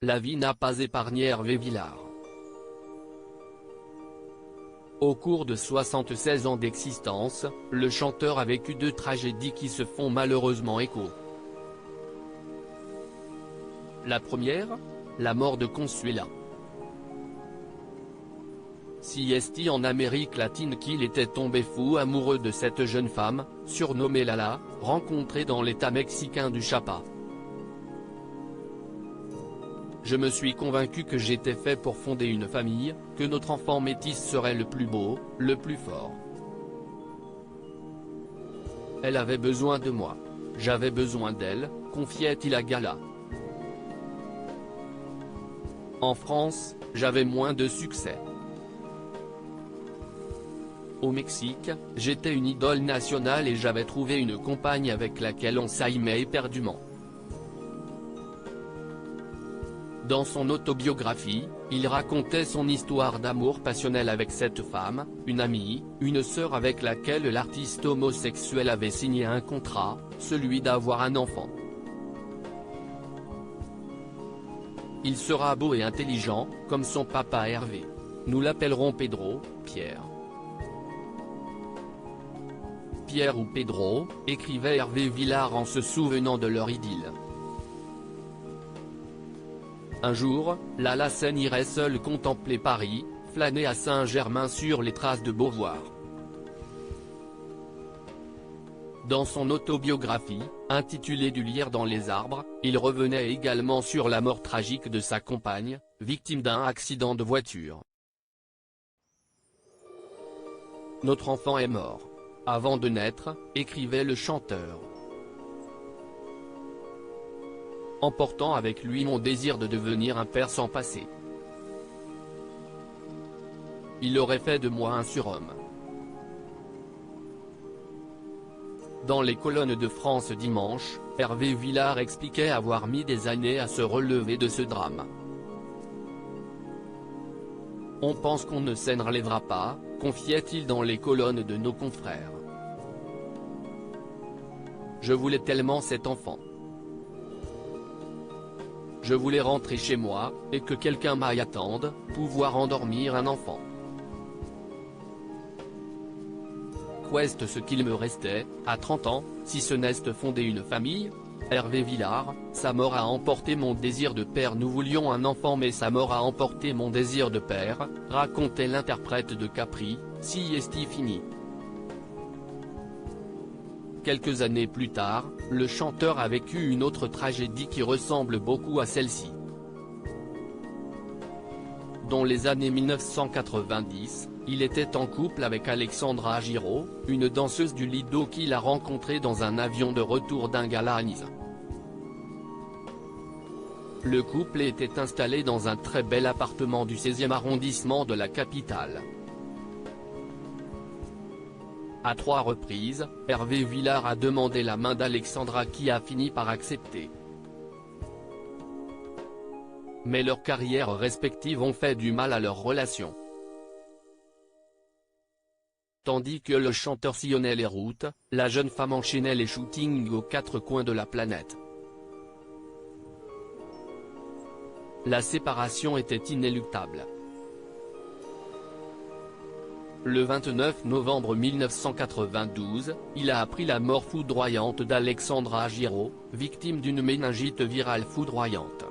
la vie n'a pas épargné Hervé Villard. Au cours de 76 ans d'existence, le chanteur a vécu 2 tragédies qui se font malheureusement écho. La première, la mort de Consuela. Si est en Amérique latine qu'il était tombé fou amoureux de cette jeune femme, surnommée Lala, rencontrée dans l'état mexicain du Chiapas. Je me suis convaincu que j'étais fait pour fonder une famille, que notre enfant métis serait le plus beau, le plus fort. Elle avait besoin de moi. J'avais besoin d'elle, confiait-il à Gala. En France, j'avais moins de succès. Au Mexique, j'étais une idole nationale et j'avais trouvé une compagne avec laquelle on s'aimait éperdument. Dans son autobiographie, il racontait son histoire d'amour passionnel avec cette femme, une amie, une sœur avec laquelle l'artiste homosexuel avait signé un contrat, celui d'avoir un enfant. Il sera beau et intelligent, comme son papa Hervé. Nous l'appellerons Pedro, Pierre. Pierre ou Pedro, écrivait Hervé Villard en se souvenant de leur idylle. Un jour, Lala Sen irait seule contempler Paris, flâner à Saint-Germain sur les traces de Beauvoir. Dans son autobiographie, intitulée Du lierre dans les arbres, il revenait également sur la mort tragique de sa compagne, victime d'un accident de voiture. Notre enfant est mort. Avant de naître, écrivait le chanteur. Emportant avec lui mon désir de devenir un père sans passé. Il aurait fait de moi un surhomme. Dans les colonnes de France Dimanche, Hervé Villard expliquait avoir mis des années à se relever de ce drame. On pense qu'on ne s'en relèvera pas, confiait-il dans les colonnes de nos confrères. Je voulais tellement cet enfant. Je voulais rentrer chez moi, et que quelqu'un m'aille attendre, pouvoir endormir un enfant. Qu'est-ce ce qu'il me restait, à 30 ans, si ce n'est de fonder une famille? Hervé Villard, sa mort a emporté mon désir de père. Nous voulions un enfant mais sa mort a emporté mon désir de père, racontait l'interprète de Capri, si est fini. Quelques années plus tard, le chanteur a vécu une autre tragédie qui ressemble beaucoup à celle-ci. Dans les années 1990, il était en couple avec Alexandra Giraud, une danseuse du Lido qu'il a rencontrée dans un avion de retour d'un gala à Nice. Le couple était installé dans un très bel appartement du 16e arrondissement de la capitale. À 3 reprises, Hervé Villard a demandé la main d'Alexandra qui a fini par accepter. Mais leurs carrières respectives ont fait du mal à leur relation. Tandis que le chanteur sillonnait les routes, la jeune femme enchaînait les shootings aux 4 coins de la planète. La séparation était inéluctable. Le 29 novembre 1992, il a appris la mort foudroyante d'Alexandra Giraud, victime d'une méningite virale foudroyante.